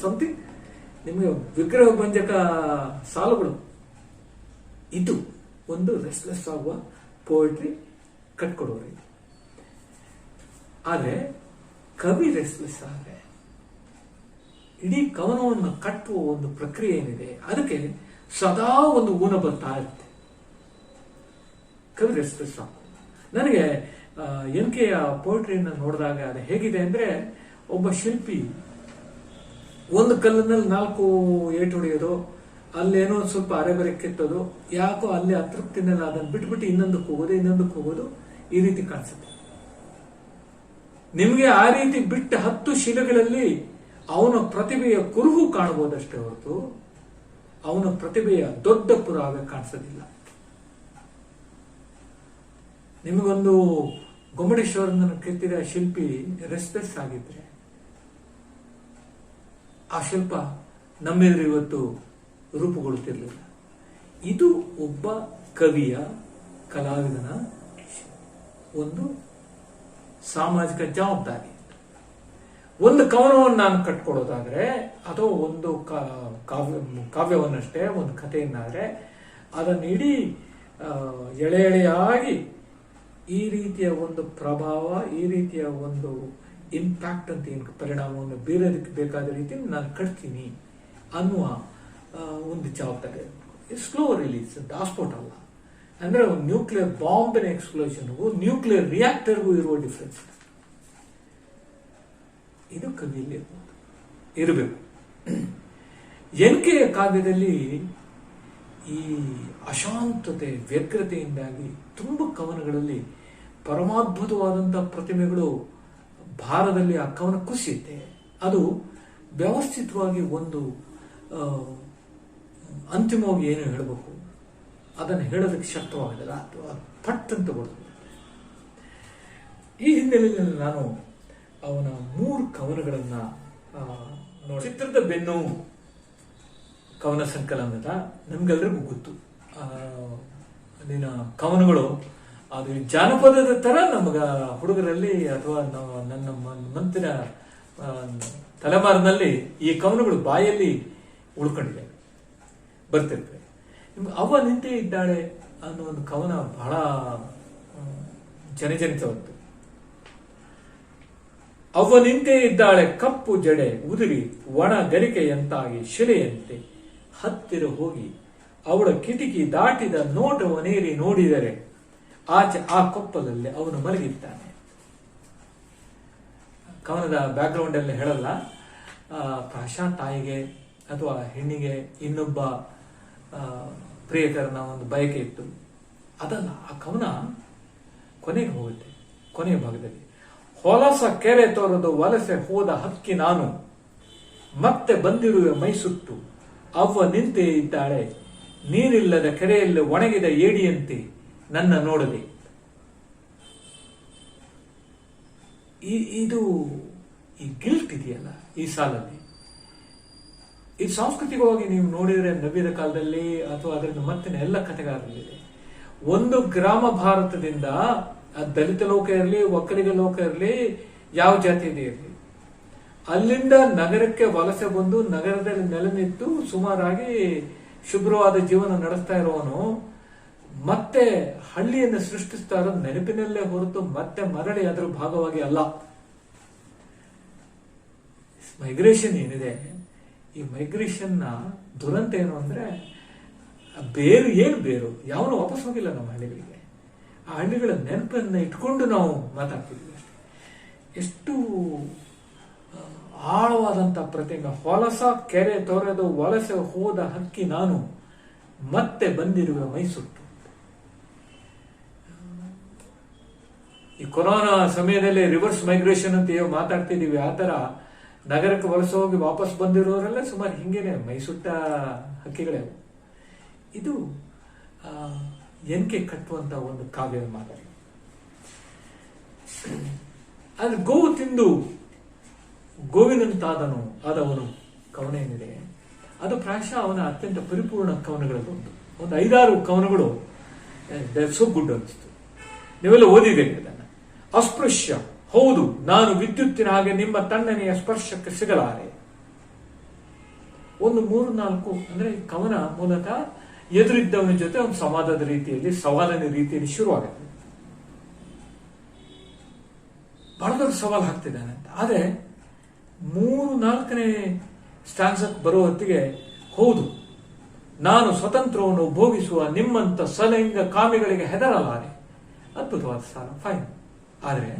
ಸಮಥಿಂಗ್ ನಿಮಗೆ ವಿಗ್ರಹ ಭಂಜಕ ಸಾಲುಗಳು. ಇದು ಒಂದು ರೆಸ್ಟ್ಲೆಸ್ ಆಗುವ ಪೋಯಿಟ್ರಿ ಕಟ್ಕೊಡೋರಿ. ಆದ್ರೆ ಕವಿ ರೆಸ್ಟ್ಲೆಸ್ ಆದ್ರೆ ಇಡೀ ಕವನವನ್ನು ಕಟ್ಟುವ ಒಂದು ಪ್ರಕ್ರಿಯೆ ಏನಿದೆ ಅದಕ್ಕೆ ಸದಾ ಒಂದು ಊನ ಬರ್ತಾ ಇರುತ್ತೆ. ಕವಿ ರೆಸ್ಟ್ಲೆಸ್ ಆಗ. ನನಗೆ ಎನ್ ಕೆಯ ಪೋಯಿಟ್ರಿಯನ್ನು ನೋಡಿದಾಗ ಅದು ಹೇಗಿದೆ ಅಂದ್ರೆ, ಒಬ್ಬ ಶಿಲ್ಪಿ ಒಂದು ಕಲ್ಲಿನಲ್ಲಿ 4 ಏಟು ಹೊಡೆಯೋದು, ಅಲ್ಲೇನೋ ಸ್ವಲ್ಪ ಅರೆಬರೆ ಕೆತ್ತೋದು, ಯಾಕೋ ಅಲ್ಲಿ ಅತೃಪ್ತಿನೆಲ್ಲ ಅದನ್ನು ಬಿಟ್ಬಿಟ್ಟು ಇನ್ನೊಂದಕ್ಕೆ ಹೋಗೋದು ಈ ರೀತಿ ಕಾಣಿಸುತ್ತೆ. ನಿಮಗೆ ಆ ರೀತಿ ಬಿಟ್ಟ 10 ಶಿಲೆಗಳಲ್ಲಿ ಅವನ ಪ್ರತಿಭೆಯ ಕುರುಹು ಕಾಣಬಹುದಷ್ಟೇ ಹೊರತು ಅವನ ಪ್ರತಿಭೆಯ ದೊಡ್ಡ ಪುರಾವೆ ಕಾಣಿಸೋದಿಲ್ಲ. ನಿಮಗೊಂದು ಗೊಮ್ಮಟೇಶ್ವರನ ಕೆತ್ತಿದ ಶಿಲ್ಪಿ ರೆಸ್ಟ್ಲೆಸ್ ಆಗಿದ್ರೆ ಆ ಶಿಲ್ಪ ನಮ್ಮೆದುರು ಇವತ್ತು ರೂಪುಗೊಳ್ಳುತ್ತಿರಲಿಲ್ಲ. ಇದು ಒಬ್ಬ ಕವಿಯ, ಕಲಾವಿದನ ಒಂದು ಸಾಮಾಜಿಕ ಜವಾಬ್ದಾರಿ. ಒಂದು ಕವನವನ್ನು ನಾನು ಕಟ್ಕೊಡೋದಾದ್ರೆ ಅಥವಾ ಒಂದು ಕಾವ್ಯವನ್ನಷ್ಟೇ, ಒಂದು ಕಥೆಯನ್ನಾದ್ರೆ ಅದನ್ನು ಇಡೀ ಎಳೆ ಎಳೆಯಾಗಿ ಈ ರೀತಿಯ ಒಂದು ಪ್ರಭಾವ, ಈ ರೀತಿಯ ಒಂದು ಇಂಪ್ಯಾಕ್ಟ್ ಅಂತ ಏನು ಪರಿಣಾಮವನ್ನು ಬೀರೋದಕ್ಕೆ ಬೇಕಾದ ರೀತಿಯಲ್ಲಿ ನಾನು ಕಟ್ತೀನಿ ಅನ್ನುವ ಒಂದು ಜವಾಬ್ದಾರಿ. ಸ್ಲೋ ರಿಲೀಸ್ ಅಂತ ಆಸ್ಪೋರ್ಟ್ ಅಲ್ಲ. ಅಂದ್ರೆ ಒಂದು ನ್ಯೂಕ್ಲಿಯರ್ ಬಾಂಬಿನ ಎಕ್ಸ್ಪ್ಲೋಷನ್ಗೂ ನ್ಯೂಕ್ಲಿಯರ್ ರಿಯಾಕ್ಟರ್ಗೂ ಇರುವ ಡಿಫ್ರೆನ್ಸ್ ಇದು ಕವಿಯಲ್ಲಿ ಇರಬೇಕು. ಎನ್ ಕೆ ಕಾವ್ಯದಲ್ಲಿ ಈ ಅಶಾಂತತೆ, ವ್ಯಗ್ರತೆಯಿಂದಾಗಿ ತುಂಬ ಕವನಗಳಲ್ಲಿ ಪರಮಾದ್ಭುತವಾದಂತಹ ಪ್ರತಿಮೆಗಳು ಭಾರದಲ್ಲಿ ಆ ಕವನ ಕುಸಿಯುತ್ತೆ. ಅದು ವ್ಯವಸ್ಥಿತವಾಗಿ ಒಂದು ಅಂತಿಮವಾಗಿ ಏನು ಹೇಳಬೇಕು ಅದನ್ನು ಹೇಳೋದಕ್ಕೆ ಶಕ್ತವಾಗಲಿಲ್ಲ, ಅಥವಾ ಪಟ್ಟಂತ ಬರ್ತದೆ. ಈ ಹಿನ್ನೆಲೆಯಲ್ಲಿ ನಾನು ಅವನ 3 ಕವನಗಳನ್ನ ನೋಡಿ. ಚಿತ್ರದ ಬೆನ್ನು ಕವನ ಸಂಕಲನದ ನಮ್ಗೆಲ್ಲರಿಗೂ ಗೊತ್ತು. ನಿನ್ನ ಕವನಗಳು ಅದು ಜಾನಪದದ ತರ ನಮಗ ಹುಡುಗರಲ್ಲಿ ಅಥವಾ ನನ್ನ ಮಂತಿನ ತಲೆಮಾರಿನಲ್ಲಿ ಈ ಕವನಗಳು ಬಾಯಲ್ಲಿ ಉಳ್ಕೊಂಡಿವೆ, ಬರ್ತಿರ್ತವೆ. ಅವ್ವ ನಿಂತೇ ಇದ್ದಾಳೆ ಅನ್ನೋ ಒಂದು ಕವನ ಬಹಳ ಜನಜನಿತವತ್ತು. ಅವ್ವ ನಿಂತೇ ಇದ್ದಾಳೆ ಕಪ್ಪು ಜಡೆ ಉದುರಿ ಒಣ ಗರಿಕೆಯಂತಾಗಿ ಶಿಲೆಯಂತೆ ಹತ್ತಿರ ಹೋಗಿ ಅವಳ ಕಿಟಕಿ ದಾಟಿದ ನೋಟವನೇರಿ ನೋಡಿದರೆ ಆಚೆ ಆ ಕೊಪ್ಪಲಲ್ಲಿ ಅವನು ಮಲಗಿದ್ದಾನೆ. ಕವನದ ಬ್ಯಾಕ್ಗ್ರೌಂಡ್ ಅಲ್ಲಿ ಹೇಳಲ್ಲ, ಪ್ರಾಶಾ ತಾಯಿಗೆ ಅಥವಾ ಹೆಣ್ಣಿಗೆ ಇನ್ನೊಬ್ಬ ಪ್ರಿಯಕರನ ಒಂದು ಬಯಕೆ ಇತ್ತು, ಅದಲ್ಲ. ಆ ಕವನ ಕೊನೆಗೆ ಹೋಗುತ್ತೆ. ಕೊನೆಯ ಭಾಗದಲ್ಲಿ ಹೊಲಸ ಕೆರೆ ತೊರೆದು ವಲಸೆ ಹೋದ ಹಕ್ಕಿ ನಾನು, ಮತ್ತೆ ಬಂದಿರುವೆ ಮೈಸುಟ್ಟು, ಅವ್ವ ನಿಂತೇ ಇದ್ದಾಳೆ ನೀರಿಲ್ಲದ ಕೆರೆಯಲ್ಲಿ ಒಣಗಿದ ಏಡಿಯಂತೆ ನನ್ನ ನೋಡದೆ. ಇದು ಈ ಗಿಲ್ಟ್ ಇದೆಯಲ್ಲ ಈ ಸಾಲಲ್ಲಿ, ಇದು ಸಾಂಸ್ಕೃತಿಕವಾಗಿ ನೀವು ನೋಡಿದ್ರೆ ನವ್ಯದ ಕಾಲದಲ್ಲಿ ಅಥವಾ ಅದರಿಂದ ಮತ್ತೆ ಎಲ್ಲ ಕಥೆಗಾರರಲ್ಲಿದೆ. ಒಂದು ಗ್ರಾಮ ಭಾರತದಿಂದ ದಲಿತ ಲೋಕ ಇರಲಿ, ಒಕ್ಕಲಿಗ ಲೋಕ ಇರಲಿ, ಯಾವ ಜಾತಿಯದೇ ಇರಲಿ, ಅಲ್ಲಿಂದ ನಗರಕ್ಕೆ ವಲಸೆ ಬಂದು ನಗರದಲ್ಲಿ ನೆಲೆ ನಿಂತು ಸುಮಾರಾಗಿ ಶುಭ್ರವಾದ ಜೀವನ ನಡೆಸ್ತಾ ಇರೋವನು ಮತ್ತೆ ಹಳ್ಳಿಯನ್ನು ಸೃಷ್ಟಿಸ್ತಾ ಇರೋದು ನೆನಪಿನಲ್ಲೇ ಹೊರತು ಮತ್ತೆ ಮರಳಿ ಅದರ ಭಾಗವಾಗಿ ಅಲ್ಲ. ಮೈಗ್ರೇಷನ್ ಏನಿದೆ, ಈ ಮೈಗ್ರೇಷನ್ ನ ದುರಂತ ಏನು ಅಂದ್ರೆ ಬೇರು ಯಾವನು ವಾಪಸ್ ಹೋಗಿಲ್ಲ ನಮ್ಮ ಹಳ್ಳಿಗಳಿಗೆ. ಆ ಹಳ್ಳಿಗಳ ನೆನಪನ್ನ ಇಟ್ಕೊಂಡು ನಾವು ಮಾತಾಡ್ತಿದ್ವಿ ಅಷ್ಟೇ. ಎಷ್ಟು ಆಳವಾದಂತ ಪ್ರತಿಮೆ. ಹೊಲಸ ಕೆರೆ ತೊರೆದು ವಲಸೆ ಹೋದ ಹಕ್ಕಿ ನಾನು, ಮತ್ತೆ ಬಂದಿರುವ ಮೈಸುಟ್ಟು. ಈ ಕೊರೋನಾ ಸಮಯದಲ್ಲಿ ರಿವರ್ಸ್ ಮೈಗ್ರೇಷನ್ ಅಂತ ಮಾತಾಡ್ತಿದೀವಿ, ಆತರ ನಗರಕ್ಕೆ ವಲಸೆ ಹೋಗಿ ವಾಪಸ್ ಬಂದಿರೋರೆಲ್ಲ ಸುಮಾರು ಹಿಂಗೇನೆ ಮೈಸುಟ್ಟ ಹಕ್ಕಿಗಳೇ. ಇದು ಎನ್ಕೆ ಕಟ್ಟುವಂತ ಒಂದು ಕಾವ್ಯದ ಮಾದರಿ. ಆದ್ರೆ ಗೋವು ತಿಂದು ಗೋವಿನಂತಾದನು ಆದವನು ಕವನ ಏನಿದೆ ಅದು ಪ್ರಾಯಶಃ ಅವನ ಅತ್ಯಂತ ಪರಿಪೂರ್ಣ ಕವನಗಳಲ್ಲಿ ಒಂದು 5-6 ಕವನಗಳು ಸೋ ಗುಡ್ ಅನಿಸ್ತು. ನೀವೆಲ್ಲ ಓದಿದ್ದೀರಿ ಅದನ್ನ. ಅಸ್ಪೃಶ್ಯ, ಹೌದು ನಾನು ವಿದ್ಯುತ್ತಿನ ಹಾಗೆ ನಿಮ್ಮ ತಣ್ಣನೆಯ ಸ್ಪರ್ಶಕ್ಕೆ ಸಿಗಲಾರೆ. ಒಂದು 3-4 ಅಂದ್ರೆ ಕವನ ಮೂಲತಃ ಎದುರಿದ್ದವನ ಜೊತೆ ಒಂದು ಸಂವಾದದ ರೀತಿಯಲ್ಲಿ, ಸವಾಲಿನ ರೀತಿಯಲ್ಲಿ ಶುರುವಾಗುತ್ತೆ. ಬಹಳ ದೊಡ್ಡ ಸವಾಲು ಹಾಕ್ತಿದ್ದಾನೆ ಅಂತ. ಆದ್ರೆ 3-4ನೇ ಸ್ಟಾನ್ಸಕ್ಕೆ ಬರೋ ಹೊತ್ತಿಗೆ, ಹೌದು ನಾನು ಸ್ವತಂತ್ರವನ್ನು ಭೋಗಿಸುವ ನಿಮ್ಮಂತ ಸಲೈಂಗ ಕಾಮಿಗಳಿಗೆ ಹೆದರಲಾರೆ. ಅದ್ಭುತವಾದ ಸಾಲ, ಫೈನ್. ಆದ್ರೆ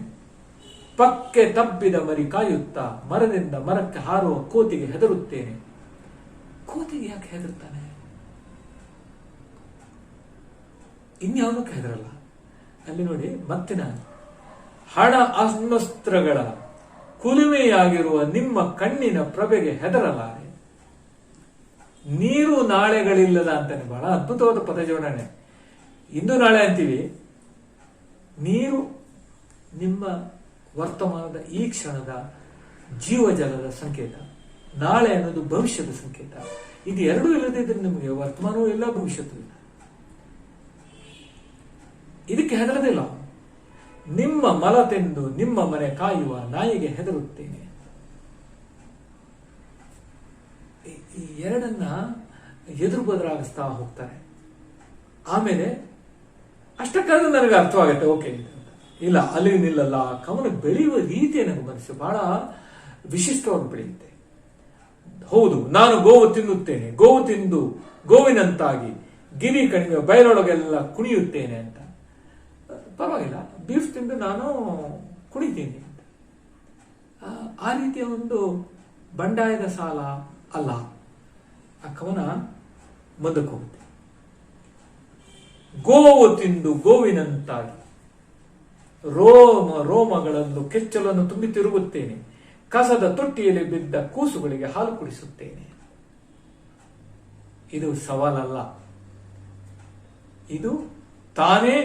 ಪಕ್ಕೆ ತಬ್ಬಿದ ಮರಿ ಕಾಯುತ್ತಾ ಮರದಿಂದ ಮರಕ್ಕೆ ಹಾರುವ ಕೋತಿಗೆ ಹೆದರುತ್ತೇನೆ. ಕೋತಿಗೆ ಯಾಕೆ ಹೆದರುತ್ತಾನೆ? ಇನ್ಯಾವುದಕ್ಕೆ ಹೆದರಲ್ಲ. ಅಲ್ಲಿ ನೋಡಿ ಮತ್ತಿನ ಹಣ ಅಸ್ತ್ರಗಳ ಕುಲುಮೆಯಾಗಿರುವ ನಿಮ್ಮ ಕಣ್ಣಿನ ಪ್ರಭೆಗೆ ಹೆದರಲಾರೆ. ನೀರು ನಾಳೆಗಳಿಲ್ಲದ ಅಂತಾನೆ, ಬಹಳ ಅದ್ಭುತವಾದ ಪದ ಜೋಡಣೆ. ಇಂದು ನಾಳೆ ಅಂತೀವಿ, ನೀರು ನಿಮ್ಮ ವರ್ತಮಾನದ ಈ ಕ್ಷಣದ ಜೀವಜಲದ ಸಂಕೇತ, ನಾಳೆ ಅನ್ನೋದು ಭವಿಷ್ಯದ ಸಂಕೇತ. ಇದು ಎರಡೂ ಇಲ್ಲದಿದ್ರೆ ನಿಮಗೆ ವರ್ತಮಾನವೂ ಇಲ್ಲ, ಭವಿಷ್ಯತ್ತೂ ಇಲ್ಲ. ಇದಕ್ಕೆ ಹೆದರದಿಲ್ಲ. ನಿಮ್ಮ ಮಲ ತೆಂದು ನಿಮ್ಮ ಮನೆ ಕಾಯುವ ನಾಯಿಗೆ ಹೆದರುತ್ತೇನೆ. ಈ ಎರಡನ್ನ ಎದುರು ಬದಲಾಗಿಸ್ತಾ ಹೋಗ್ತಾರೆ. ಆಮೇಲೆ ಅಷ್ಟಕ್ಕಾದ್ರೂ ನನಗೆ ಅರ್ಥವಾಗುತ್ತೆ, ಓಕೆ ಇಲ್ಲ ಅಲ್ಲಿ ನಿಲ್ಲಲ್ಲ. ಕವನ ಬೆಳೆಯುವ ರೀತಿ ನನಗೆ ಮನಸ್ಸು ಬಹಳ ವಿಶಿಷ್ಟವಾಗಿ ಬೆಳೆಯುತ್ತೆ. ಹೌದು ನಾನು ಗೋವು ತಿನ್ನುತ್ತೇನೆ, ಗೋವು ತಿಂದು ಗೋವಿನಂತಾಗಿ ಗಿರಿ ಕಣಿವೆ ಬಯಲೊಳಗೆಲ್ಲ ಕುಣಿಯುತ್ತೇನೆ ಅಂತ. ಪರವಾಗಿಲ್ಲ, ಬೀಫ್ ತಿಂದು ನಾನು ಕುಣಿತೀನಿ ಅಂತ. ಆ ರೀತಿಯ ಒಂದು ಬಂಡಾಯದ ಸಾಲ ಅಲ್ಲ. ಆ ಕವನ ಮುಂದಕ್ಕೆ ಹೋಗುತ್ತೆ. ಗೋವು ತಿಂದು ಗೋವಿನಂತಾಗಿ ರೋಮಗಳಲ್ಲೂ ಕೆಚ್ಚಲನ್ನು ತುಂಬಿ ತಿರುಗುತ್ತೇನೆ, ಕಸದ ತೊಟ್ಟಿಯಲ್ಲಿ ಬಿದ್ದ ಕೂಸುಗಳಿಗೆ ಹಾಲು ಕುಡಿಸುತ್ತೇನೆ. ಇದು ಸವಾಲಲ್ಲ, ಇದು ತಾನೇ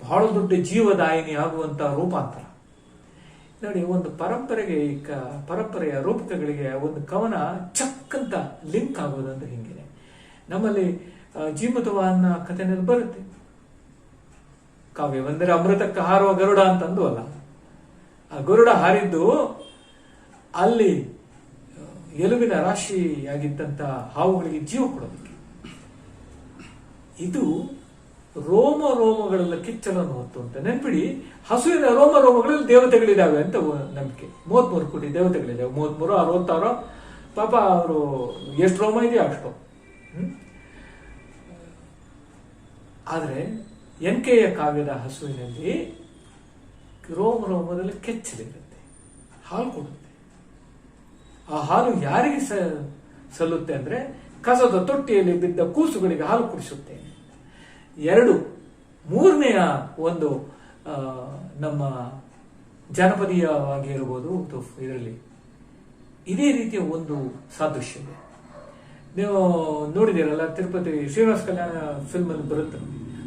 ಬಹಳ ದೊಡ್ಡ ಜೀವದಾಯಿನಿ ಆಗುವಂತಹ ರೂಪಾಂತರ. ನೋಡಿ, ಒಂದು ಪರಂಪರೆಯ ರೂಪಕಗಳಿಗೆ ಒಂದು ಕವನ ಚಕ್ಕಂತ ಲಿಂಕ್ ಆಗೋದಂದ್ರೆ ಹಿಂಗೆ. ನಮ್ಮಲ್ಲಿ ಜೀಮತವಾನ್ನ ಕಥೆನಲ್ಲಿ ಬರುತ್ತೆ, ಕಾವ್ಯವಂದರೆ ಅಮೃತಕ್ಕೆ ಹಾರುವ ಗರುಡ ಅಂತಂದು ಅಲ್ಲ. ಆ ಗರುಡ ಹಾರಿದ್ದು ಅಲ್ಲಿ ಎಲುಬಿನ ರಾಶಿಯಾಗಿದ್ದಂತ ಹಾವುಗಳಿಗೆ ಜೀವ ಕೊಡೋದಕ್ಕೆ. ಇದು ರೋಮಗಳಲ್ಲಿ ಕಿಚ್ಚಲನ್ನು ಹೊತ್ತು ಅಂತ ನೆನ್ಪಿಡಿ. ಹಸುವಿನ ರೋಮಗಳಲ್ಲಿ ದೇವತೆಗಳಿದಾವೆ ಅಂತ ನಂಬಿಕೆ. 33 ಕೋಟಿ ದೇವತೆಗಳಿದಾವೆ, 33, 66. ಪಾಪ ಅವರು ಎಷ್ಟು ರೋಮ ಇದೆಯೋ ಅಷ್ಟು. ಆದ್ರೆ ಎನ್ಕೆಯ ಕಾವ್ಯದ ಹಸುವಿನಲ್ಲಿ ರೋಮದಲ್ಲಿ ಕೆಚ್ಚಲಿರುತ್ತೆ, ಹಾಲು ಕೊಡುತ್ತೆ. ಆ ಹಾಲು ಯಾರಿಗೆ ಸಲ್ಲುತ್ತೆ ಅಂದ್ರೆ ಕಸದ ತೊಟ್ಟಿಯಲ್ಲಿ ಬಿದ್ದ ಕೂಸುಗಳಿಗೆ ಹಾಲು ಕುಡಿಸುತ್ತೇನೆ. 2, 3ನೆಯ ಒಂದು ನಮ್ಮ ಜಾನಪದೀಯವಾಗಿ ಇರ್ಬೋದು ಇದರಲ್ಲಿ ಇದೇ ರೀತಿಯ ಒಂದು ಸಾದೃಶ್ಯ ಇದೆ. ನೀವು ನೋಡಿದಿರಲ್ಲ, ತಿರುಪತಿ ಶ್ರೀನಿವಾಸ ಕಲ್ಯಾಣ ಫಿಲ್ಮ್ ಅಲ್ಲಿ ಬರುತ್ತೆ,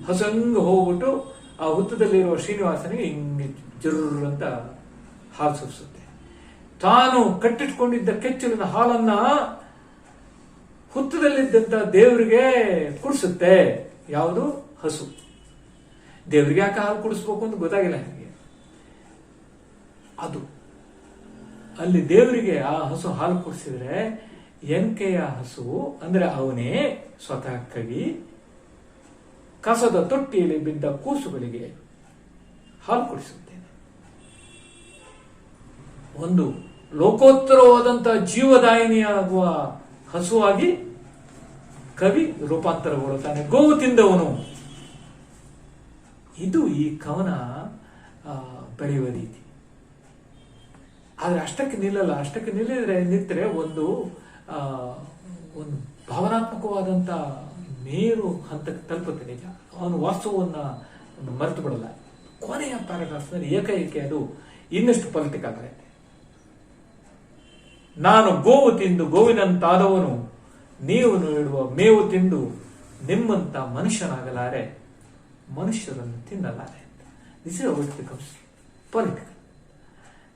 ಹಸಂಗ ಹೋಗ್ಬಿಟ್ಟು ಆ ಹುತ್ತದಲ್ಲಿರುವ ಶ್ರೀನಿವಾಸನಿಗೆ ಹಿಂಗೆ ಜರ್ರ ಅಂತ ಹಾಲು ಸುರಿಸುತ್ತೆ. ತಾನು ಕಟ್ಟಿಟ್ಕೊಂಡಿದ್ದ ಕೆಚ್ಚಲಿನ ಹಾಲನ್ನ ಹುತ್ತದಲ್ಲಿದ್ದಂತ ದೇವರಿಗೆ ಕುಡಿಸುತ್ತೆ. ಯಾವುದು? ಹಸು. ದೇವರಿಗೆ ಯಾಕೆ ಹಾಲು ಕುಡಿಸ್ಬೇಕು ಅಂತ ಗೊತ್ತಾಗಿಲ್ಲ ನನಗೆ. ಅದು ಅಲ್ಲಿ ದೇವರಿಗೆ ಆ ಹಸು ಹಾಲು ಕುಡಿಸಿದ್ರೆ ಎನ್ಕೆಯ ಹಸು ಅಂದ್ರೆ ಅವನೇ ಸ್ವತಃ ಕವಿ ಕಸದ ತೊಟ್ಟಿಯಲ್ಲಿ ಬಿದ್ದ ಕೂಸುಗಳಿಗೆ ಹಾಲು ಕುಡಿಸುತ್ತೇನೆ. ಒಂದು ಲೋಕೋತ್ತರವಾದಂತಹ ಜೀವದಾಯಿನಿಯಾಗುವ ಹಸುವಾಗಿ ಕವಿ ರೂಪಾಂತರಗೊಳ್ಳುತ್ತಾನೆ, ಗೋವು ತಿಂದವನು. ಇದು ಈ ಕವನ ಬೆಳೆಯುವ ರೀತಿ. ಆದ್ರೆ ಅಷ್ಟಕ್ಕೆ ನಿಲ್ಲಲ್ಲ. ಅಷ್ಟಕ್ಕೆ ನಿಂತರೆ ಒಂದು ಭಾವನಾತ್ಮಕವಾದಂತ ಮೇರು ಹಂತಕ್ಕೆ ತಲುಪುತ್ತೆ. ನಿಜ, ಅವನು ವಾಸ್ತವವನ್ನ ಮರೆತು ಬಿಡಲ್ಲ. ಕೊನೆಯ ಪ್ಯಾರಾಗ್ರಾಫ್ನಲ್ಲಿ ಏಕೈಕೆ ಅದು ಇನ್ನಷ್ಟು ಪೊಲಿಟಿಕಲ್ ಆಗುತ್ತೆ. ನಾನು ಗೋವು ತಿಂದು ಗೋವಿನಂತಾದವನು, ನೀವು ನೀಡುವ ಮೇವು ತಿಂದು ನಿಮ್ಮಂತ ಮನುಷ್ಯನಾಗಲಾರೆ, ಮನುಷ್ಯರನ್ನು ತಿನ್ನಲಾರೆ. This is how it becomes political.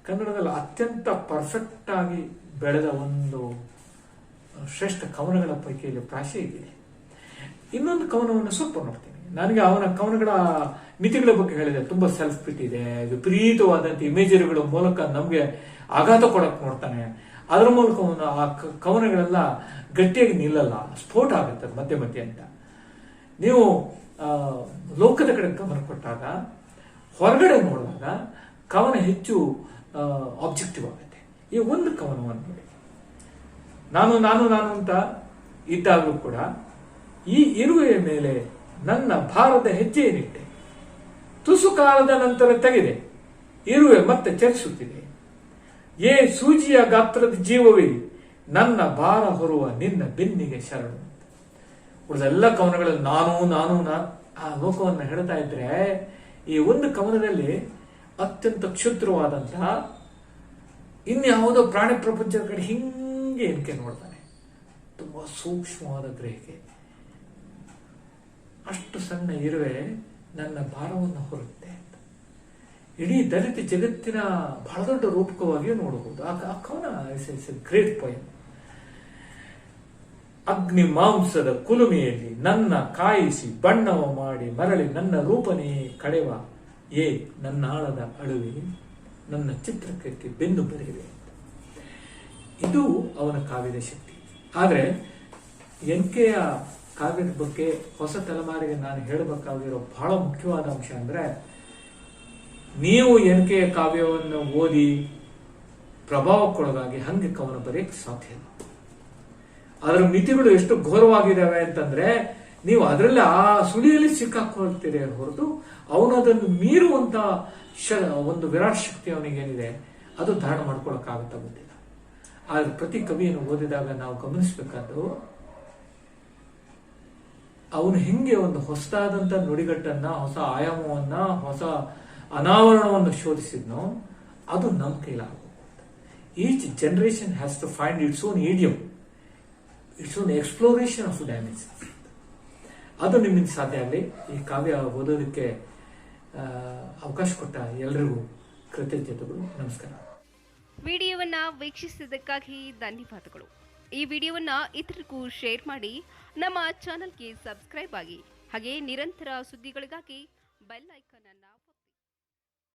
ಕನ್ನಡದಲ್ಲಿ ಅತ್ಯಂತ ಪರ್ಫೆಕ್ಟ್ ಆಗಿ ಬೆಳೆದ ಒಂದು ಶ್ರೇಷ್ಠ ಕವನಗಳ ಪೈಕಿಯಲ್ಲಿ ಪ್ರಾಶಿ ಇದೆ. ಇನ್ನೊಂದು ಕವನವನ್ನು ಸ್ವಲ್ಪ ನೋಡ್ತೀನಿ. ನನಗೆ ಅವನ ಕವನಗಳ ಮಿತಿಗಳ ಬಗ್ಗೆ ಹೇಳಿದೆ. ತುಂಬಾ ಸೆಲ್ಫ್ ಪಿಟ್ ಇದೆ, ವಿಪರೀತವಾದಂಥ ಇಮೇಜರಿಗಳ ಮೂಲಕ ನಮಗೆ ಆಘಾತ ಕೊಡಕ್ ನೋಡ್ತಾನೆ. ಅದರ ಮೂಲಕ ಆ ಕವನಗಳೆಲ್ಲ ಗಟ್ಟಿಯಾಗಿ ನಿಲ್ಲಲ್ಲ, ಸ್ಫೋಟ ಆಗುತ್ತೆ ಮಧ್ಯೆ ಮಧ್ಯೆ ಅಂತ. ನೀವು ಲೋಕದ ಕಡೆ ಗಮನ ಕೊಟ್ಟಾಗ, ಹೊರಗಡೆ ನೋಡಿದಾಗ ಕವನ ಹೆಚ್ಚು ಆಬ್ಜೆಕ್ಟಿವ್ ಆಗುತ್ತೆ. ಈ ಒಂದು ಕವನವನ್ನು ನೋಡಿ, ನಾನು ನಾನು ನಾನು ಅಂತ ಇದ್ದಾಗಲೂ ಕೂಡ ಈ ಇರುವೆಯ ಮೇಲೆ ನನ್ನ ಭಾರದ ಹೆಜ್ಜೆಯನ್ನಿಟ್ಟೆ, ತುಸು ಕಾಲದ ನಂತರ ತೆಗೆದೆ, ಇರುವೆ ಮತ್ತೆ ಚಲಿಸುತ್ತಿದೆ. ಏ ಸೂಜಿಯ ಗಾತ್ರದ ಜೀವವೇ, ನನ್ನ ಭಾರ ಹೊರುವ ನಿನ್ನ ಬೆನ್ನಿಗೆ ಶರಣು. ಉಳಿದೆಲ್ಲ ಕವನಗಳಲ್ಲಿ ನಾನು ಆ ಲೋಕವನ್ನು ಹೇಳ್ತಾ ಇದ್ರೆ, ಈ ಒಂದು ಕವನದಲ್ಲಿ ಅತ್ಯಂತ ಕ್ಷುದ್ರವಾದಂತಹ ಇನ್ಯಾವುದೋ ಪ್ರಾಣಿ ಪ್ರಪಂಚದ ಕಡೆ ಹಿಂಗೆ ಎನ್ಕೆ ನೋಡ್ತಾನೆ. ತುಂಬಾ ಸೂಕ್ಷ್ಮವಾದ ಗ್ರಹಿಕೆ. ಅಷ್ಟು ಸಣ್ಣ ಇರುವೆ ನನ್ನ ಭಾರವನ್ನು ಹೊರುತ್ತೆ ಅಂತ ಇಡೀ ದಲಿತ ಜಗತ್ತಿನ ಬಹಳ ದೊಡ್ಡ ರೂಪಕವಾಗಿಯೂ ನೋಡಬಹುದು. ಆ ಕವನ ಇಸ್ ಎ ಗ್ರೇಟ್ ಪೋಯಮ್. ಅಗ್ನಿ ಮಾಂಸದ ಕುಲುಮೆಯಲ್ಲಿ ನನ್ನ ಕಾಯಿಸಿ ಬಣ್ಣವ ಮಾಡಿ ಮರಳಿ ನನ್ನ ರೂಪನೇ ಕಳೆವ, ಏ ನನ್ನ ಆಳದ ಅಳುವೆ ನನ್ನ ಚಿತ್ರಕ್ಕೆ ಬೆನ್ನು ಬರೆಯಿವೆ ಅಂತ. ಇದು ಅವನ ಕಾವ್ಯದ ಶಕ್ತಿ. ಆದರೆ ಎನ್ಕೆಯ ಕಾವ್ಯದ ಬಗ್ಗೆ ಹೊಸ ತಲೆಮಾರಿಗೆ ನಾನು ಹೇಳಬೇಕಾಗಿರೋ ಬಹಳ ಮುಖ್ಯವಾದ ಅಂಶ ಅಂದ್ರೆ, ನೀವು ಎನ್ಕೆಯ ಕಾವ್ಯವನ್ನು ಓದಿ ಪ್ರಭಾವಕ್ಕೊಳಗಾಗಿ ಹಂಗೆ ಕವನ ಬರೆಯಕ್ಕೆ ಸಾಧ್ಯ ಇಲ್ಲ. ಅದರ ಮಿತಿಗಳು ಎಷ್ಟು ಘೋರವಾಗಿದ್ದಾವೆ ಅಂತಂದ್ರೆ, ನೀವು ಅದರಲ್ಲಿ ಆ ಸುಳಿಯಲ್ಲಿ ಸಿಕ್ಕಾಕೊಳ್ತೀರಿ ಹೊರತು ಅವನು ಅದನ್ನು ಮೀರುವಂತ ಒಂದು ವಿರಾಟ್ ಶಕ್ತಿ ಅವನಿಗೇನಿದೆ ಅದು ಧಾರಣ ಮಾಡ್ಕೊಳಕ್ಕಾಗುತ್ತಾ ಗೊತ್ತಿಲ್ಲ. ಆದ್ರೆ ಪ್ರತಿ ಕವಿಯನ್ನು ಓದಿದಾಗ ನಾವು ಗಮನಿಸಬೇಕಾದ್ದು, ಅವನು ಹೆಂಗೆ ಒಂದು ಹೊಸದಾದಂತ ನುಡಿಗಟ್ಟನ್ನ, ಹೊಸ ಆಯಾಮವನ್ನ, ಹೊಸ ಅನಾವರಣವನ್ನು ಶೋಧಿಸಿದ್ನೋ ಅದು ನಮ್ಮ ಕೈಲಾಗಬೇಕು. Each generation has to find its own idiom, its own exploration of dimension. ಅದು ನಿಮ್ಮಿಂದ ಸಾಧ್ಯ ಆಗಲಿ. ಈ ಕಾವ್ಯ ಓದೋದಕ್ಕೆ ಅವಕಾಶ ಕೊಟ್ಟ ಎಲ್ಲರಿಗೂ ಕೃತಜ್ಞತೆಗಳು. ನಮಸ್ಕಾರ. ವಿಡಿಯೋವನ್ನು ವೀಕ್ಷಿಸಿದ್ದಕ್ಕಾಗಿ ಧನ್ಯವಾದಗಳು. ಈ ವಿಡಿಯೋವನ್ನು ಇತರರಿಗೂ ಶೇರ್ ಮಾಡಿ, ನಮ್ಮ ಚಾನಲ್ಗೆ ಸಬ್ಸ್ಕ್ರೈಬ್ ಆಗಿ, ಹಾಗೆ ನಿರಂತರ ಸುದ್ದಿಗಳಿಗಾಗಿ ಬೆಲ್ ಐಕಾನ್ ಅನ್ನು